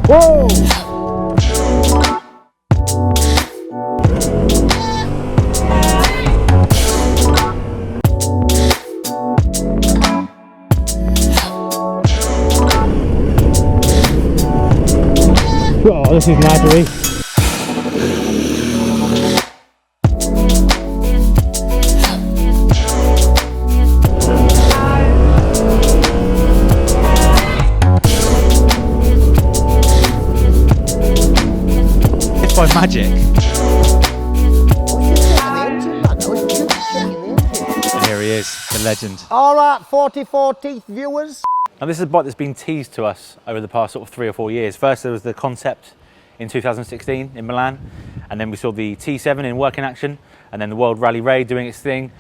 Whoa! Oh, this is magic. It's by magic. And here he is, the legend. All right, 40/40 viewers. Now this is a bike that's been teased to us over the past sort of 3 or 4 years. First there was the concept in 2016 in Milan, and then we saw the T7 in working action, and then the World Rally Raid doing its thing.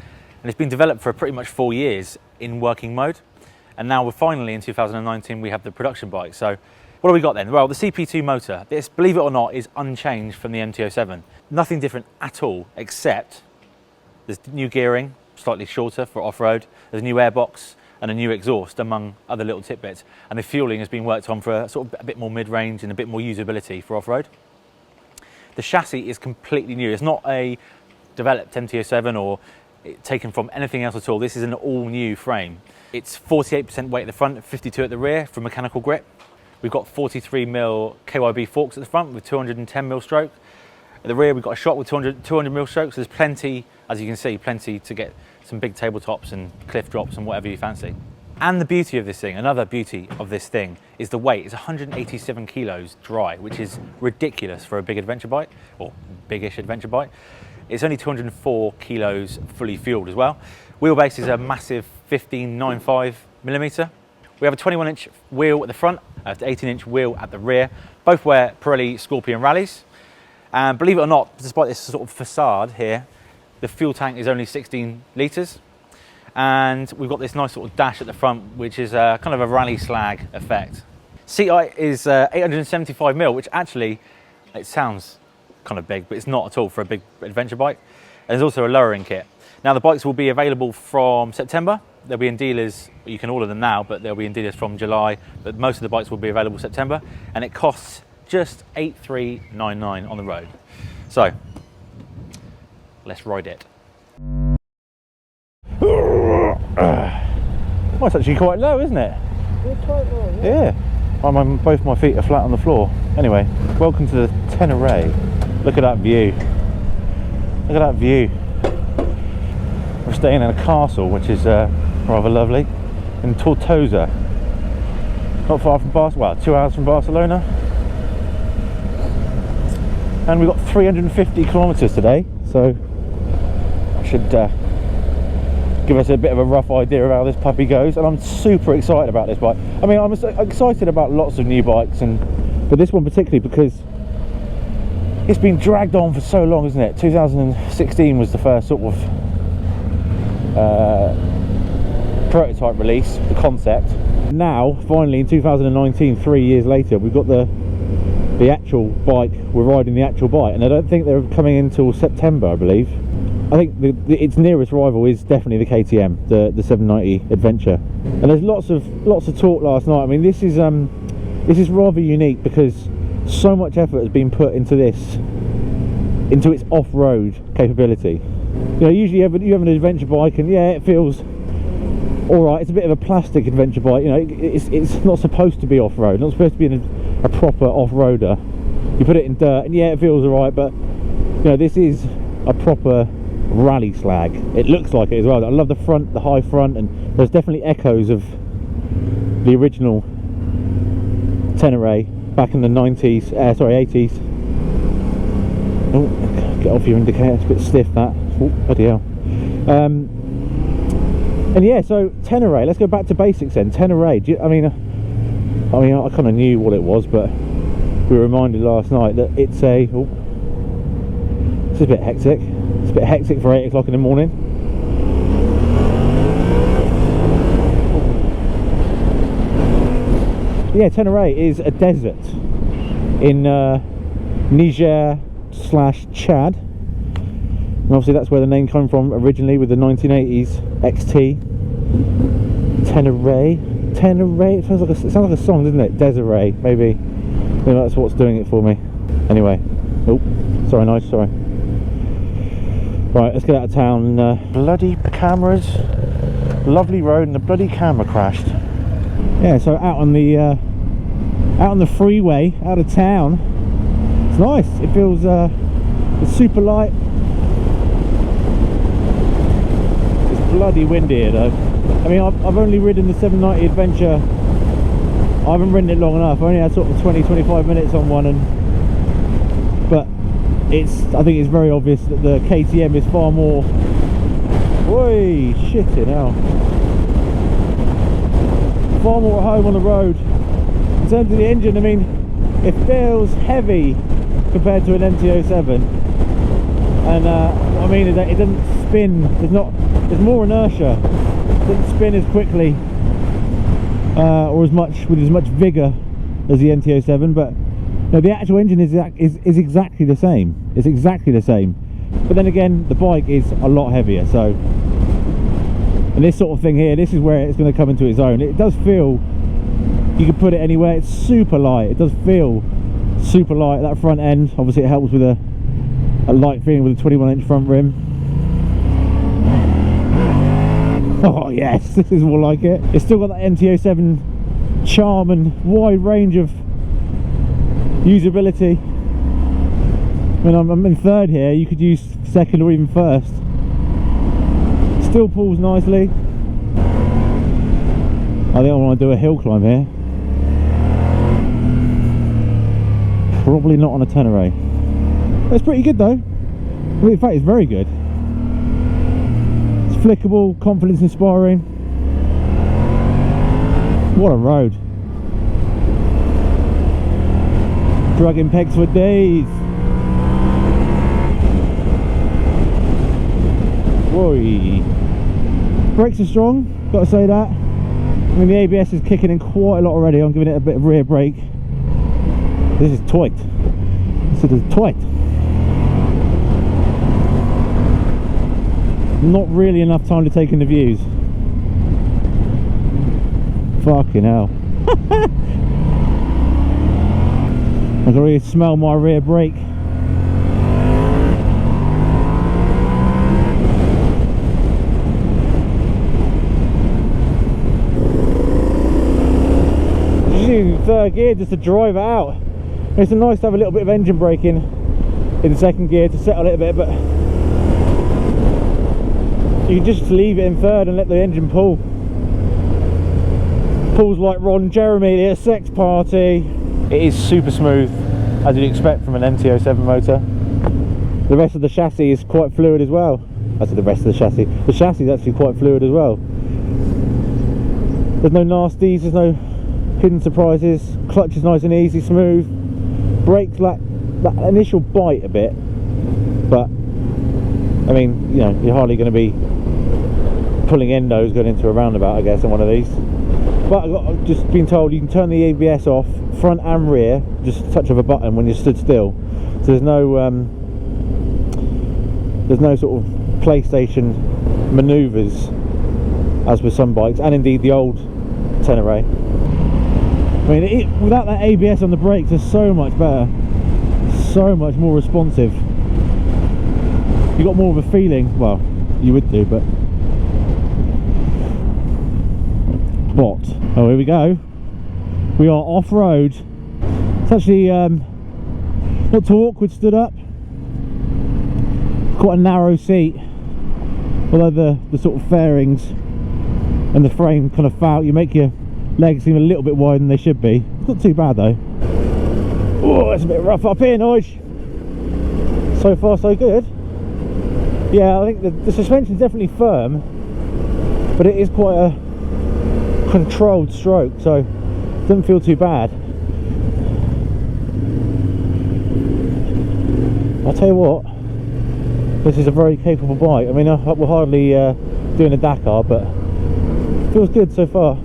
And it's been developed for pretty much 4 years in working mode. And now we're finally in 2019, we have the production bike. So what have we got then? Well, the CP2 motor, this, believe it or not, is unchanged from the MT-07. Nothing different at all, except there's new gearing, slightly shorter for off-road. There's a new airbox and a new exhaust, among other little tidbits. And the fueling has been worked on for sort of a bit more mid-range and a bit more usability for off-road. The chassis is completely new. It's not a developed MT-07 or taken from anything else at all. This is an all-new frame. It's 48% weight at the front, 52 at the rear for mechanical grip. We've got 43mm KYB forks at the front with 210mm stroke. At the rear, we've got a shock with 200mm stroke, so there's plenty, as you can see, plenty to get some big tabletops and cliff drops and whatever you fancy. And the beauty of this thing, another beauty of this thing, is the weight. It's 187 kilos dry, which is ridiculous for a big adventure bike, or biggish adventure bike. It's only 204 kilos fully fueled as well. Wheelbase is a massive 15.95mm. We have a 21-inch wheel at the front, an 18-inch wheel at the rear. Both wear Pirelli Scorpion Rallies. And believe it or not, despite this sort of facade here, the fuel tank is only 16 litres. And we've got this nice sort of dash at the front, which is kind of a rally slag effect. Seat height is 875mm, which actually, it sounds kind of big, but it's not at all for a big adventure bike. And there's also a lowering kit. Now the bikes will be available from September. They'll be in dealers, you can order them now, but they'll be in dealers from July. But most of the bikes will be available September, and it costs just $8,399 on the road. So, let's ride it. Well, it's actually quite low, isn't it? It's quite low, yeah. Both my feet are flat on the floor. Anyway, welcome to the Tenere. Look at that view. Look at that view. We're staying in a castle, which is rather lovely, in Tortosa. Not far from Barcelona, well, 2 hours from Barcelona. And we've got 350 kilometers today, so should give us a bit of a rough idea of how this puppy goes. And I'm super excited about this bike. I mean, I'm excited about lots of new bikes, but this one particularly because it's been dragged on for so long, isn't it? 2016 was the first sort of prototype release, the concept. Now, finally, in 2019, 3 years later, we've got the actual bike. We're riding the actual bike, and I don't think they're coming in until September, I believe. I think its nearest rival is definitely the KTM, the 790 Adventure. And there's lots of talk last night. I mean, this is rather unique because so much effort has been put into its off-road capability. You know, usually you have an adventure bike, and yeah, it feels all right. It's a bit of a plastic adventure bike. You know, it's not supposed to be off-road. Not supposed to be a proper off-roader. You put it in dirt, and yeah, it feels all right. But you know, this is a proper rally slag. It looks like it as well. I love the front, the high front, and there's definitely echoes of the original Tenere back in the 90s, 80s. Oh, get off your indicator, it's a bit stiff that. Oh, bloody hell. And yeah, so Tenere, let's go back to basics then. Tenere, I mean, I kind of knew what it was, but we were reminded last night that it's a, oh, it's a bit hectic. It's a bit hectic for 8 o'clock in the morning. Yeah, Tenere is a desert in Niger/Chad, and obviously that's where the name came from originally with the 1980s XT. Tenere, it sounds like a song, doesn't it? Desiree, maybe think that's what's doing it for me. Anyway, oh, sorry, nice, sorry. Right, let's get out of town. Bloody cameras, lovely road, and the bloody camera crashed. Yeah, so out on the freeway, out of town. It's nice. It feels it's super light. It's bloody windy here though. I mean, I've only ridden the 790 Adventure. I haven't ridden it long enough. I only had sort of 20-25 minutes on one, but I think it's very obvious that the KTM is far more. Oi, shitting hell. Far more at home on the road. In terms of the engine, I mean, it feels heavy compared to an MT-07, and what I mean is that it doesn't spin. There's more inertia. It doesn't spin as quickly or as much with as much vigor as the MT-07, but you know, the actual engine is exactly the same. It's exactly the same, but then again, the bike is a lot heavier. So, and this sort of thing here, this is where it's going to come into its own. It does feel, you can put it anywhere. It's super light. It does feel super light. That front end, obviously, it helps with a light feeling with a 21-inch front rim. Oh yes, this is more like it. It's still got that MT-07 charm and wide range of usability. I mean, I'm in third here. You could use second or even first. Still pulls nicely. I think I want to do a hill climb here. Probably not on a Tenere. It's pretty good though. I mean, in fact, it's very good. It's flickable, confidence inspiring. What a road. Dragging pegs for days. Whoa. Brakes are strong, gotta say that. I mean, the ABS is kicking in quite a lot already. I'm giving it a bit of rear brake. This is tight. This is tight. Not really enough time to take in the views. Fucking hell. I can really smell my rear brake. Just using third gear just to drive out. It's nice to have a little bit of engine braking in second gear to settle it a bit, but you can just leave it in third and let the engine pull. Pulls like Ron Jeremy at a sex party. It is super smooth, as you'd expect from an MT-07 motor. The rest of the chassis is quite fluid as well. I said the rest of the chassis. The chassis is actually quite fluid as well. There's no nasties, there's no hidden surprises. Clutch is nice and easy, smooth. Brakes like that initial bite a bit, but I mean, you know, you're hardly going to be pulling endos going into a roundabout, I guess, on one of these. But I've just been told you can turn the ABS off front and rear, just a touch of a button when you're stood still. So there's no sort of PlayStation manoeuvres as with some bikes, and indeed the old Tenere. I mean, without that ABS on the brakes, it's so much better, so much more responsive. You got more of a feeling. Well, you would do, but oh, here we go. We are off-road. It's actually not too awkward stood up. Quite a narrow seat, although the sort of fairings and the frame kind of foul. You make your legs seem a little bit wider than they should be. It's not too bad though. Oh, it's a bit rough up here, Nige. So far so good. Yeah, I think the suspension's definitely firm, but it is quite a controlled stroke, so it doesn't feel too bad. I'll tell you what, this is a very capable bike. I mean, we're hardly doing a Dakar, but it feels good so far.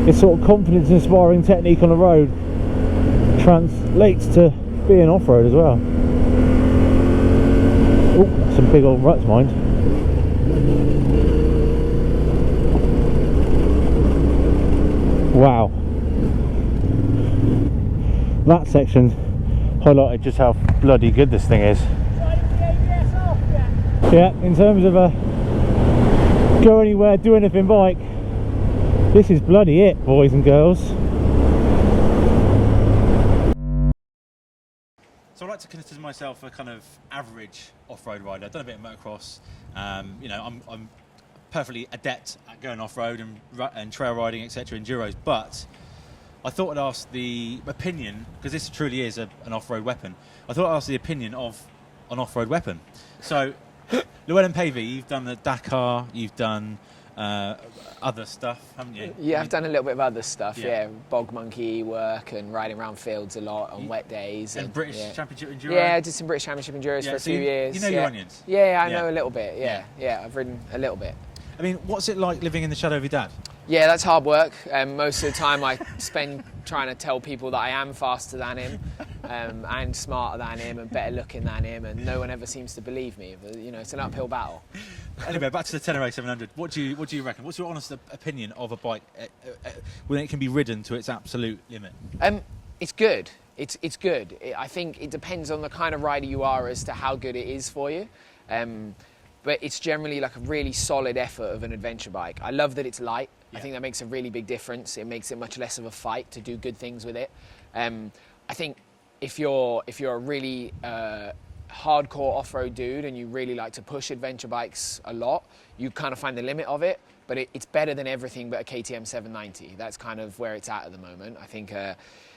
It's sort of confidence inspiring technique on the road translates to being off-road as well. Oh, some big old ruts, mind. Wow. That section highlighted just how bloody good this thing is. Yeah, in terms of a go anywhere, do anything bike, this is bloody it, boys and girls. So I like to consider myself a kind of average off-road rider. I've done a bit of motocross. You know, I'm perfectly adept at going off-road and trail riding, etc., enduros. But I thought I'd ask the opinion, because this truly is an off-road weapon. I thought I'd ask the opinion of an off-road weapon. So, Llewellyn Pavey, you've done the Dakar, you've done other stuff, haven't you? Yeah, I've done a little bit of other stuff, yeah. Bog monkey work and riding around fields a lot on wet days. And British Championship Enduro? Yeah, I did some British Championship Enduros for a few years. You know your onions? Yeah, I know a little bit, yeah, I've ridden a little bit. I mean, what's it like living in the shadow of your dad? Yeah, that's hard work. Most of the time I spend trying to tell people that I am faster than him and smarter than him and better looking than him, and no one ever seems to believe me. But, you know, it's an uphill battle. Anyway, back to the Tenere 700. What do you reckon? What's your honest opinion of a bike when it can be ridden to its absolute limit? It's good. It's good. I think it depends on the kind of rider you are as to how good it is for you. But it's generally like a really solid effort of an adventure bike. I love that it's light. I think that makes a really big difference. It makes it much less of a fight to do good things with it. I think if you're a really hardcore off-road dude and you really like to push adventure bikes a lot, you kind of find the limit of it. But it's better than everything but a KTM 790. That's kind of where it's at the moment. I think,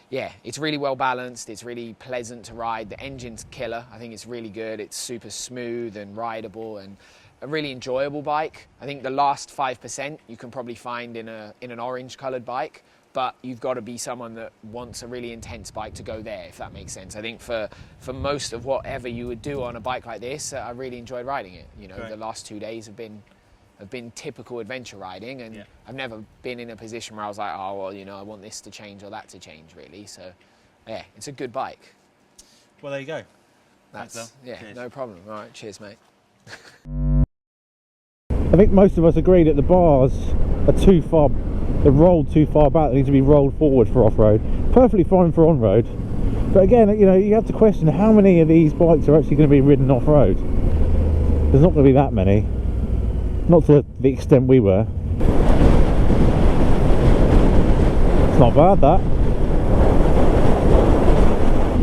yeah, it's really well balanced. It's really pleasant to ride. The engine's killer. I think it's really good. It's super smooth and rideable and a really enjoyable bike. I think the last 5% you can probably find in an orange coloured bike, but you've got to be someone that wants a really intense bike to go there, if that makes sense. I think for most of whatever you would do on a bike like this, I really enjoyed riding it. You know, The last 2 days have been typical adventure riding, and I've never been in a position where I was like, oh, well, you know, I want this to change or that to change, really. So, yeah, it's a good bike. Well, there you go. Thanks, cheers. No problem. All right, cheers, mate. I think most of us agree that the bars are too far, they're rolled too far back. They need to be rolled forward for off-road. Perfectly fine for on-road. But again, you know, you have to question how many of these bikes are actually going to be ridden off-road. There's not going to be that many. Not to the extent we were. It's not bad, that.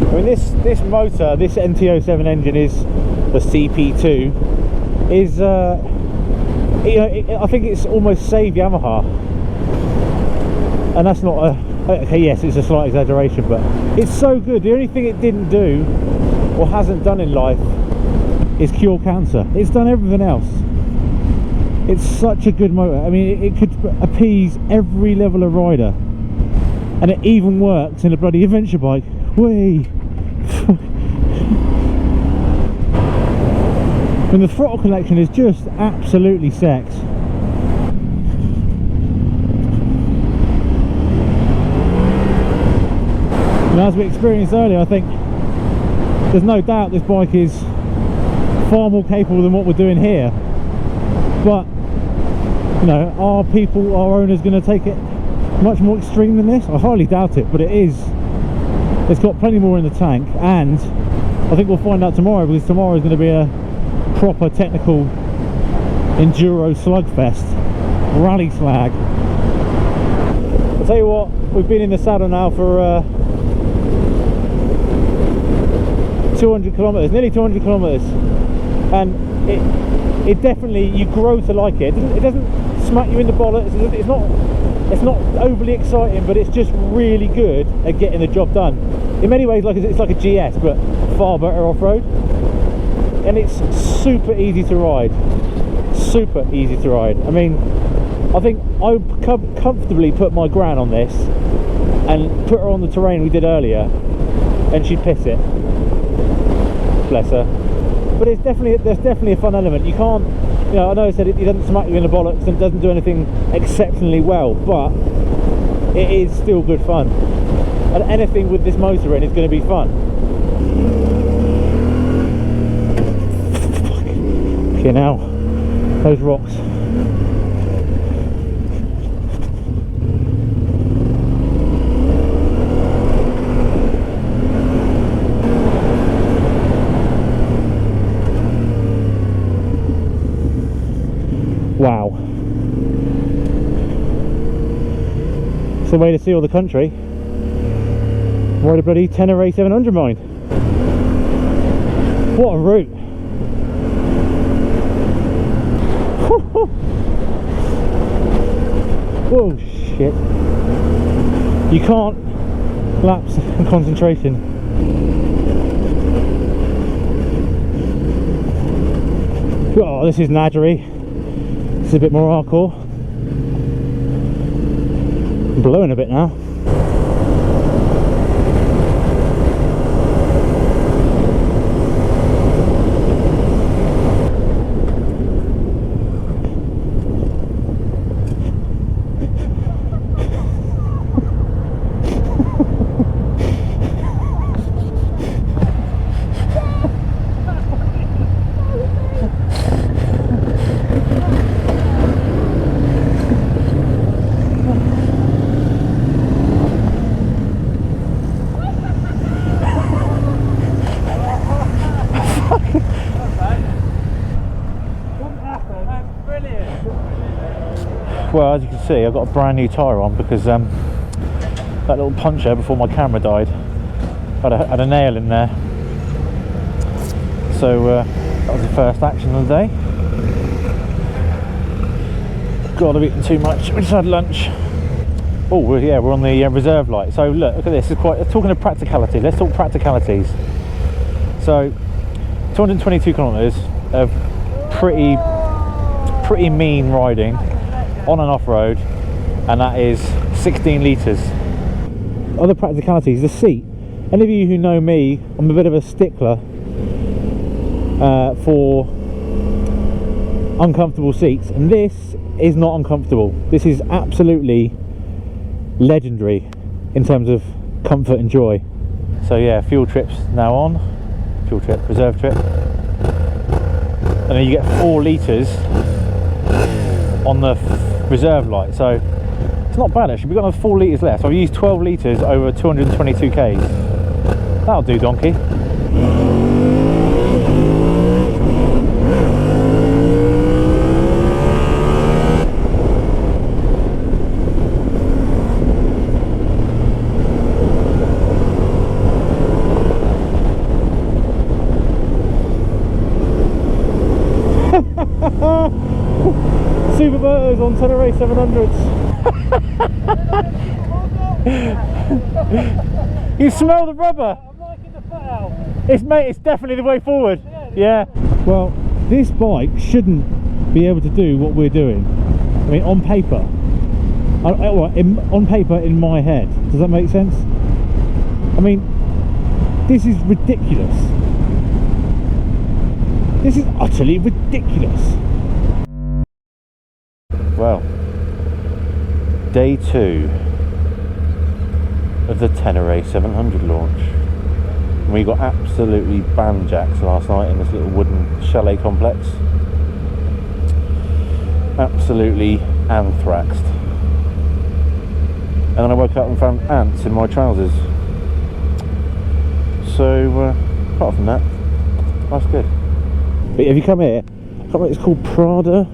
I mean, this motor, this NT07 engine is the CP2, is you know, I think it's almost saved Yamaha, and that's not okay, yes, it's a slight exaggeration, but it's so good. The only thing it didn't do or hasn't done in life is cure cancer. It's done everything else. It's such a good motor. I mean, it could appease every level of rider, and it even works in a bloody adventure bike. Whee! And the throttle connection is just absolutely sex. And as we experienced earlier, I think there's no doubt this bike is far more capable than what we're doing here. But, you know, are owners going to take it much more extreme than this? I highly doubt it, but it is. It's got plenty more in the tank, and I think we'll find out tomorrow, because tomorrow is going to be a proper technical enduro slugfest, rally slag. I'll tell you what, we've been in the saddle now for 200 kilometers, nearly 200 kilometers, and it definitely, you grow to like it. It doesn't smack you in the bollocks. It's not overly exciting, but it's just really good at getting the job done. In many ways, it's like a GS, but far better off-road. And it's super easy to ride. Super easy to ride. I mean, I think I would comfortably put my gran on this and put her on the terrain we did earlier, and she'd piss it. Bless her. But there's definitely a fun element. You can't, you know, I know I said it doesn't smack you in the bollocks and doesn't do anything exceptionally well, but it is still good fun. And anything with this motor in is going to be fun. Okay, now those rocks. way to see all the country. Ride a bloody Tenere 700 mine. What a route. Whoa, shit. You can't lapse in concentration. Oh, this is Nadgery. This is a bit more hardcore. I'm blowing a bit now. Well, as you can see, I've got a brand new tyre on because that little puncture before my camera died had a nail in there. So that was the first action of the day. God, I've eaten too much. We just had lunch. Oh yeah, we're on the reserve light. So look at this. It's quite talking of practicality. Let's talk practicalities. So 222 kilometers of pretty mean riding on and off road, and that is 16 litres. Other practicalities, the seat. Any of you who know me, I'm a bit of a stickler for uncomfortable seats, and this is not uncomfortable. This is absolutely legendary in terms of comfort and joy. So yeah, fuel trip's now on. Fuel trip, reserve trip. And then you get 4 litres on the reserve light, so it's not bad actually. We've got another 4 litres left. So I've used 12 litres over 222 k's. That'll do, donkey. Supermotors on Tenere 700s. You smell the rubber? I'm liking the foot out. It's definitely the way forward. Yeah. Well, this bike shouldn't be able to do what we're doing. I mean, on paper. On paper in my head. Does that make sense? I mean, this is ridiculous. This is utterly ridiculous. Well, day 2 of the Tenere 700 launch. We got absolutely banjaxed last night in this little wooden chalet complex. Absolutely anthraxed. And then I woke up and found ants in my trousers. So, apart from that, that's good. But if you come here, it's called Prado.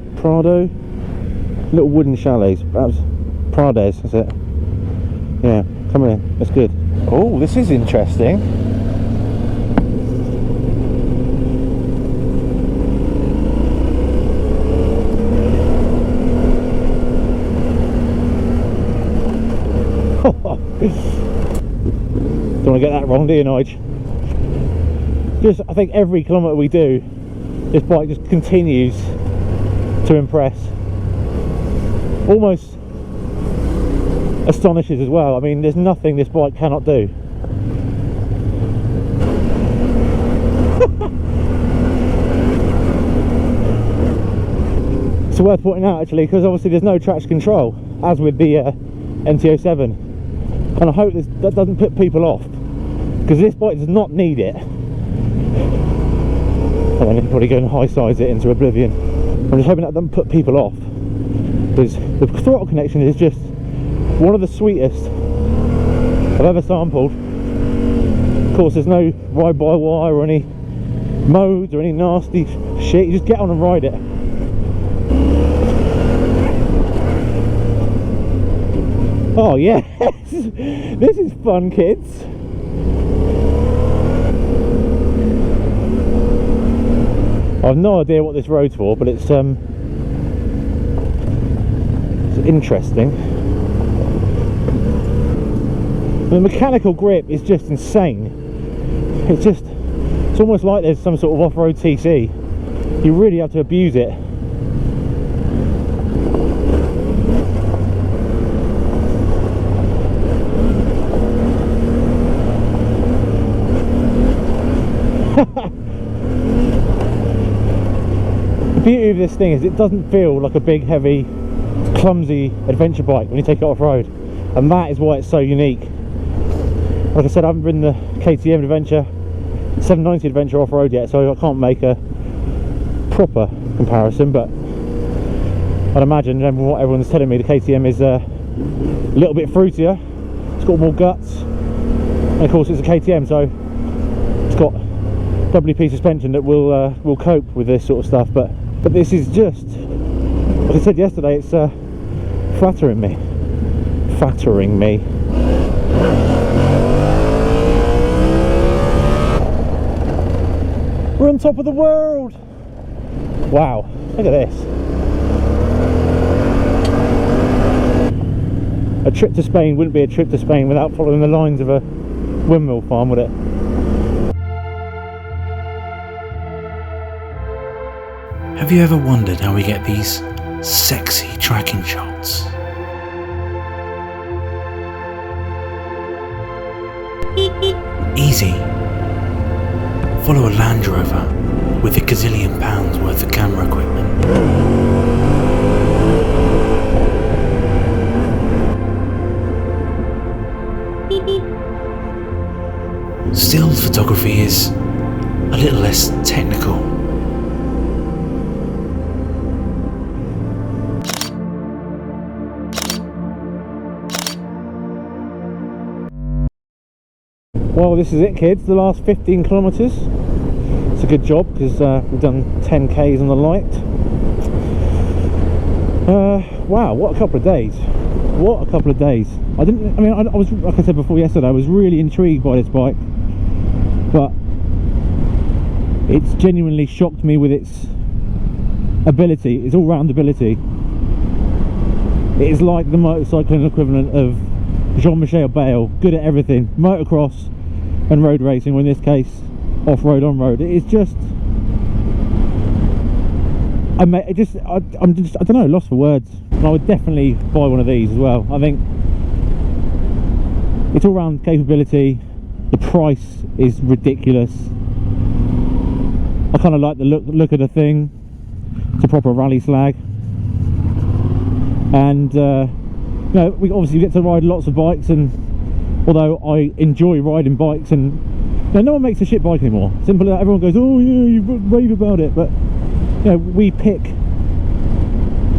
Little wooden chalets, perhaps Prades, that's it. Yeah, come in, that's good. Oh, this is interesting. Don't want to get that wrong, do you, Nige? Just, I think every kilometre we do, this bike just continues to impress. Almost astonishes as well. I mean, there's nothing this bike cannot do. It's worth pointing out actually, because obviously there's no traction control as with the MT-07, and I hope that doesn't put people off, because this bike does not need it. And then it's probably going to high size it into oblivion. I'm just hoping that doesn't put people off, because the throttle connection is just one of the sweetest I've ever sampled. Of course, there's no ride-by-wire or any modes or any nasty shit. You just get on and ride it. Oh yes, this is fun, kids. I've no idea what this road's for, but it's interesting. The mechanical grip is just insane. It's almost like there's some sort of off-road TC. You really have to abuse it. The beauty of this thing is it doesn't feel like a big, heavy, clumsy adventure bike when you take it off-road, and that is why it's so unique. Like I said, I haven't ridden the KTM Adventure 790 Adventure off-road yet, so I can't make a proper comparison, but I'd imagine from what everyone's telling me the KTM is a little bit fruitier, it's got more guts, and of course it's a KTM, so it's got WP suspension that will cope with this sort of stuff. But this is just, like I said yesterday, it's flattering me. We're on top of the world. Wow, look at this. A trip to Spain wouldn't be a trip to Spain without following the lines of a windmill farm, would it? Have you ever wondered how we get these sexy tracking shots? Easy. Follow a Land Rover with a gazillion pounds worth of camera equipment. Still photography is a little less technical. Well, this is it, kids, the last 15 kilometres. It's a good job because we've done 10k's on the light. Wow, what a couple of days. What a couple of days. I was, like I said before yesterday, I was really intrigued by this bike, but it's genuinely shocked me with its ability, its all-round ability. It is like the motorcycling equivalent of Jean-Michel Bale, good at everything, motocross and road racing, or in this case off-road, on-road. It is just, I don't know, lost for words. And I would definitely buy one of these as well. I think it's all-round capability, the price is ridiculous. I kind of like the look of the thing. It's a proper rally slag, and you know, we obviously get to ride lots of bikes, and although I enjoy riding bikes, and no one makes a shit bike anymore. Simple as that. Everyone goes, oh yeah, you rave about it, but you know, we pick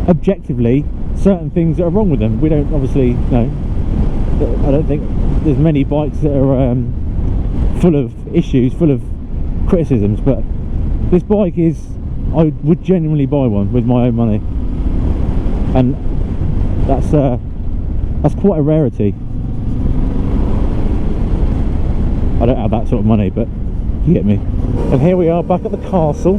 objectively certain things that are wrong with them. We don't obviously, no, I don't think there's many bikes that are full of issues, full of criticisms, but this bike is, I would genuinely buy one with my own money, and that's quite a rarity. I don't have that sort of money, but you get me. And here we are back at the castle.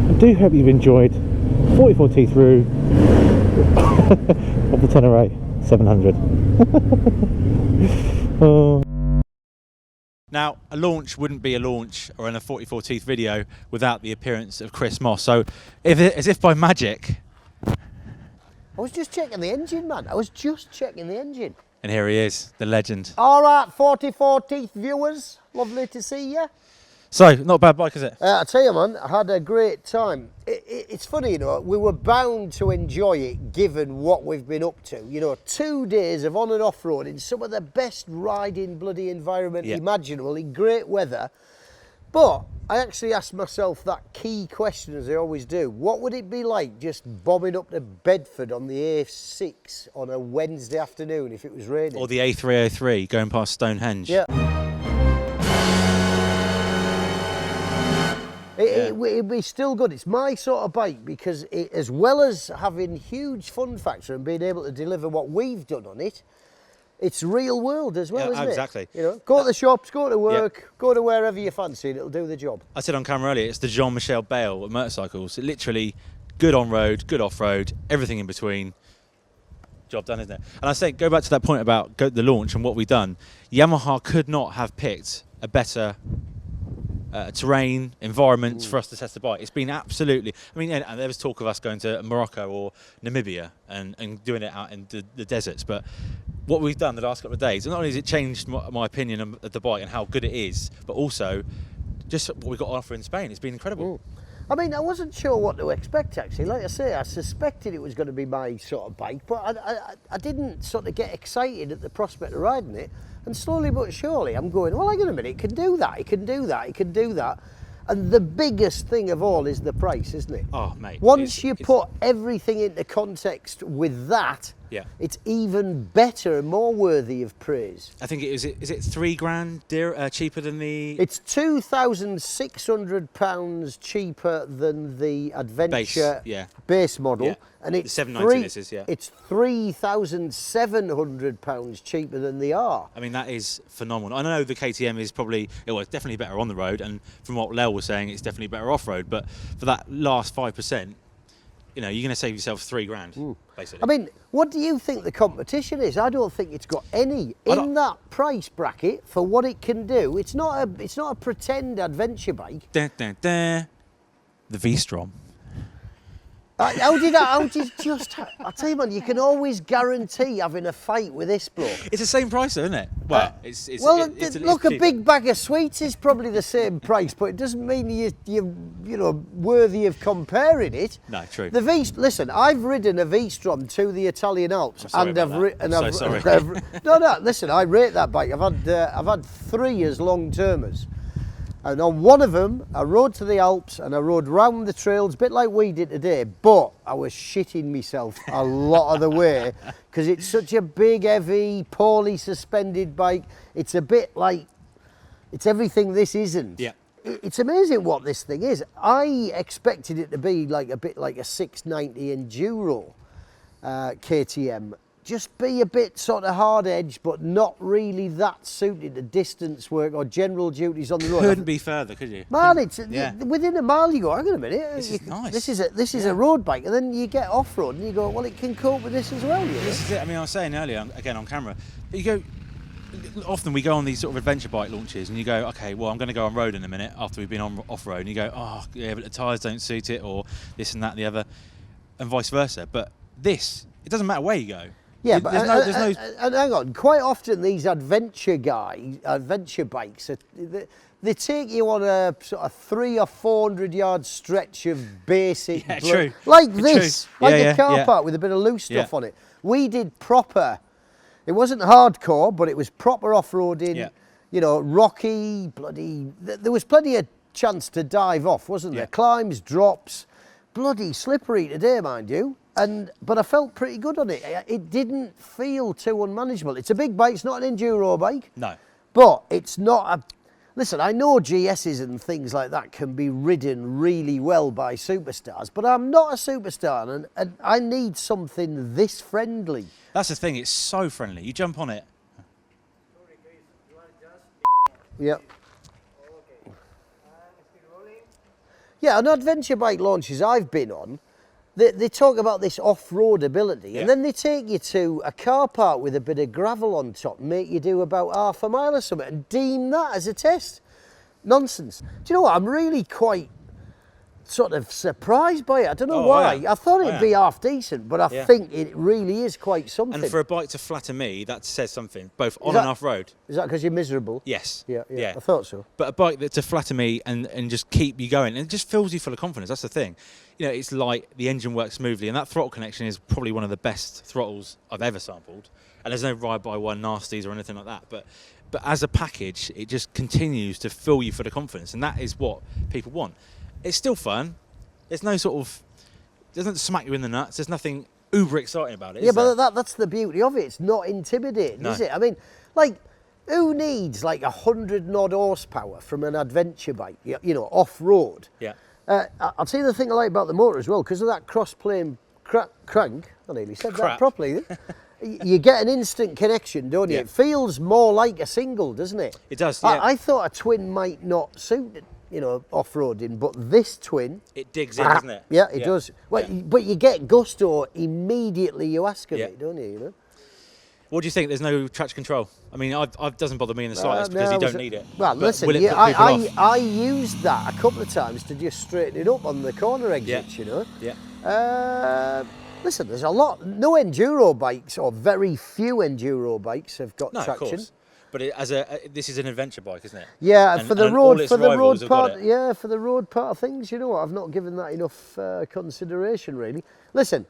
I do hope you've enjoyed 44T through of the Tenere 700. Oh. Now, a launch wouldn't be a launch or in a 44 Teeth video without the appearance of Chris Moss. So, as if by magic. I was just checking the engine, man. I was just checking the engine. And here he is, the legend. All right, 44 Teeth viewers, lovely to see you. So, not a bad bike, is it? I tell you, man, I had a great time. It's funny, you know, we were bound to enjoy it given what we've been up to. You know, 2 days of on and off road in some of the best riding bloody environment imaginable in great weather. But I actually asked myself that key question, as I always do. What would it be like just bombing up to Bedford on the A6 on a Wednesday afternoon if it was raining? Or the A303 going past Stonehenge. Yeah. it'd be still good. It's my sort of bike because it, as well as having huge fun factor and being able to deliver what we've done on it, it's real world as well, isn't exactly. it? You know, go to the shops, go to work, go to wherever you fancy, and it'll do the job. I said on camera earlier, it's the Jean-Michel Bale of motorcycles. It literally good on road, good off road, everything in between. Job done, isn't it? And I say, go back to that point about the launch and what we've done. Yamaha could not have picked a better terrain, environment for us to test the bike. It's been absolutely, I mean, and there was talk of us going to Morocco or Namibia and doing it out in the deserts, but what we've done the last couple of days, not only has it changed my opinion of the bike and how good it is, but also just what we've got to offer in Spain. It's been incredible. I mean, I wasn't sure what to expect, actually. Like I say, I suspected it was going to be my sort of bike, but I didn't sort of get excited at the prospect of riding it. And slowly but surely, I'm going, well, hang on a minute, it can do that, it can do that, it can do that. And the biggest thing of all is the price, isn't it? Oh, mate. Once you put everything into context with that, it's even better and more worthy of praise. I think is it £3,000 cheaper than the... It's £2,600 cheaper than the Adventure base model. And it's the 790 this is, It's £3,700 cheaper than the R. I mean, that is phenomenal. I know the KTM is probably, well, it's definitely better on the road, and from what Lel was saying, it's definitely better off road. But for that last 5%, you know, you're going to save yourself £3,000, basically. I mean, what do you think the competition is? I don't think it's got any in that price bracket for what it can do. It's not a pretend adventure bike. The V-Strom. I'll tell you, man, you can always guarantee having a fight with this bloke. It's the same price, though, isn't it? Well, look, a big bag of sweets is probably the same price, but it doesn't mean you're worthy of comparing it. No, true. Listen, I've ridden a V-Strom to the Italian Alps, sorry. No, listen, I rate that bike. I've had 3 as long-termers. And on one of them, I rode to the Alps and I rode round the trails, a bit like we did today, but I was shitting myself a lot of the way because it's such a big, heavy, poorly suspended bike. It's a bit like, it's everything this isn't. Yeah. It's amazing what this thing is. I expected it to be like a bit like a 690 Enduro KTM. Just be a bit sort of hard edge, but not really that suited to distance work or general duties on the road. Couldn't be further, could you? Man, it's within a mile. You go, hang on a minute. This is nice. This is a road bike, and then you get off road, and you go, well, it can cope with this as well. You know? This is it. I mean, I was saying earlier, again on camera, you go. Often we go on these sort of adventure bike launches, and you go, okay, well, I'm going to go on road in a minute after we've been on off road, and you go, oh, yeah, but the tyres don't suit it, or this and that, and the other, and vice versa. But this, it doesn't matter where you go. Yeah, but and hang on. Quite often, these adventure bikes, they take you on a sort of 300 or 400 yard stretch of basic, like this, like a car park with a bit of loose stuff on it. We did proper. It wasn't hardcore, but it was proper off-roading. Yeah. You know, rocky, bloody. There was plenty of chance to dive off, wasn't there? Climbs, drops, bloody slippery today, mind you. But I felt pretty good on it. It didn't feel too unmanageable. It's a big bike. It's not an enduro bike. No. But it's not a... Listen, I know GSs and things like that can be ridden really well by superstars, but I'm not a superstar, and I need something this friendly. That's the thing. It's so friendly. You jump on it. Yep. Yeah, on adventure bike launches I've been on, they talk about this off-road ability, and then they take you to a car park with a bit of gravel on top and make you do about half a mile or something and deem that as a test. Nonsense. Do you know what? I'm really quite sort of surprised by it. I don't know why. I thought it'd be half decent, but I think it really is quite something. And for a bike to flatter me, that says something, both on and off road. Is that because you're miserable? Yes. Yeah, I thought so. But a bike that to flatter me and just keep you going, and it just fills you full of confidence. That's the thing. You know, it's light, the engine works smoothly, and that throttle connection is probably one of the best throttles I've ever sampled. And there's no ride-by-one nasties or anything like that. But as a package, it just continues to fill you full of confidence, and that is what people want. It's still fun. There's no sort of... It doesn't smack you in the nuts. There's nothing uber exciting about it, is there? But that's the beauty of it. It's not intimidating, is it? I mean, like, who needs, like, 100 and odd horsepower from an adventure bike, you know, off-road? Yeah. I'll tell you the thing I like about the motor as well, because of that cross-plane crank. I nearly said that properly. You get an instant connection, don't you? Yeah. It feels more like a single, doesn't it? It does, yeah. I thought a twin might not suit, off-roading, but this twin... It digs in, doesn't it? Yeah, it does. Well, but you get gusto immediately you ask of Yeah. it, don't you? What do you think? There's no traction control. I mean, it doesn't bother me in the slightest because you don't need it. Well, But listen, will it put people off? I used that a couple of times to just straighten it up on the corner exits, Yeah. Listen, there's a lot. No enduro bikes, or very few enduro bikes, have got No, traction. of course. But this is an adventure bike, isn't it? Yeah, And- for the and all road, its for the rivals road have got part. it. Yeah, for the road part of things, you know what? I've not given that enough consideration, really. Listen,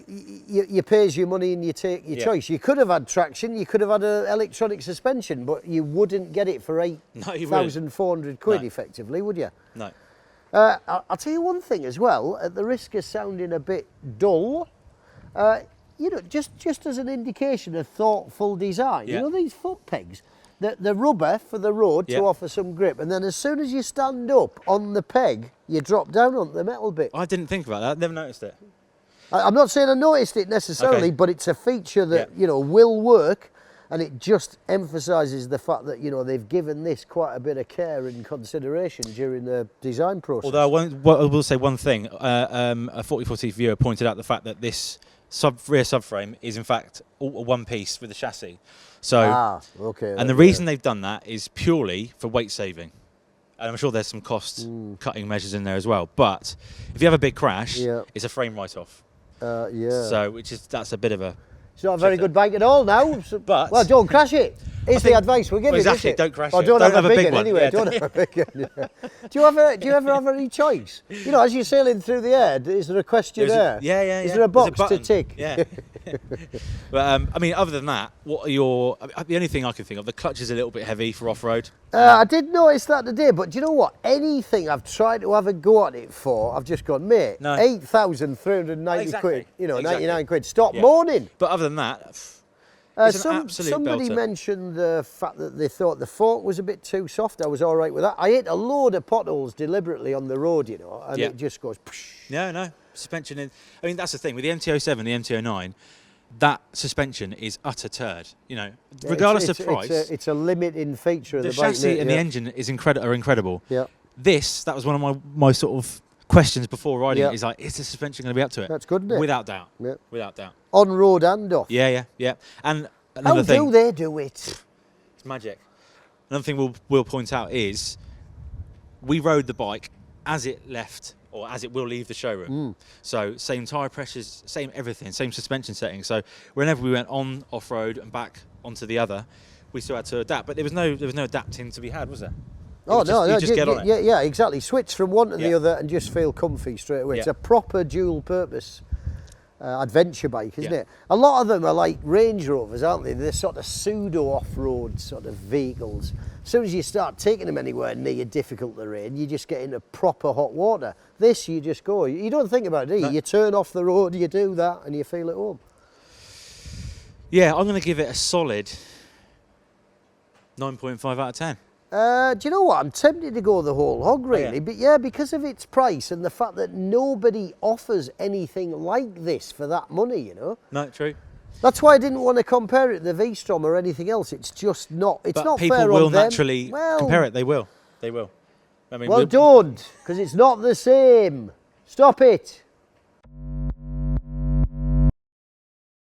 you pay as your money and you take your choice. You could have had traction, you could have had an electronic suspension, but you wouldn't get it for £8,400 effectively, would you? No. I'll tell you one thing as well, at the risk of sounding a bit dull, just as an indication of thoughtful design, Yeah. these foot pegs, the rubber for the road to offer some grip, and then as soon as you stand up on the peg, you drop down onto the metal bit. I didn't think about that. Never noticed it. I'm not saying I noticed it necessarily, Okay. but it's a feature that, will work, and it just emphasises the fact that, they've given this quite a bit of care and consideration during the design process. Although I will say one thing. A 44T viewer pointed out the fact that this rear subframe is in fact all one piece with the chassis. So, okay. and the reason they've done that is purely for weight saving. And I'm sure there's some cost cutting measures in there as well. But if you have a big crash, it's a frame write-off. So, that's a bit of a... It's not a very good bike at all now. But well, don't crash it. It's the advice we're giving. Well, exactly, isn't it? don't crash or it. Don't have a big one one. anyway. Yeah. Don't have a big one. Do you ever have any choice? As you're sailing through the air, is there a questionnaire? Yeah. Is there a box to button. tick? Yeah. But I mean, other than that, what are your? The only thing I can think of, the clutch is a little bit heavy for off-road. I did notice that today, but do you know what? Anything I've tried to have a go at it for, I've just gone, mate, No. 8,390 Exactly. quid. Exactly. 99 quid. Stop Yeah. moaning. But other than that, it's an absolute Somebody belter. mentioned the fact that they thought the fork was a bit too soft. I was all right with that. I hit a load of potholes deliberately on the road, and it just goes... Psh. No. Suspension is... I mean, that's the thing. With the MT-07, the MT-09, that suspension is utter turd. Regardless of price... It's a limiting feature of the bike. The chassis and the engine are incredible. Yeah. That was one of my sort of questions before riding it, is like, is the suspension going to be up to it? That's good, isn't it? Without doubt. Yeah. Without doubt. On road and off. Yeah. And another thing... How do they do it? It's magic. Another thing we'll point out is we rode the bike as it left, or as it will leave the showroom. So same tyre pressures, same everything, same suspension settings. So whenever we went on off-road and back onto the other, we still had to adapt. But there was no adapting to be had, was there? You just get on it. Yeah, exactly. Switch from one to the other and just feel comfy straight away. It's a proper dual-purpose adventure bike, isn't it? A lot of them are like Range Rovers, aren't they? They're sort of pseudo off-road sort of vehicles. As soon as you start taking them anywhere near difficult terrain, you just get into proper hot water. This, you just go. You don't think about it, do you? No. You turn off the road, you do that, and you feel at home. Yeah, I'm going to give it a solid 9.5 out of 10. Do you know what? I'm tempted to go the whole hog, really. But yeah, because of its price and the fact that nobody offers anything like this for that money, No, true. That's why I didn't want to compare it to the V-Strom or anything else. It's just not. It's But not people fair will on them. naturally compare it. They will. I mean, Well, don't, because it's not the same. Stop it.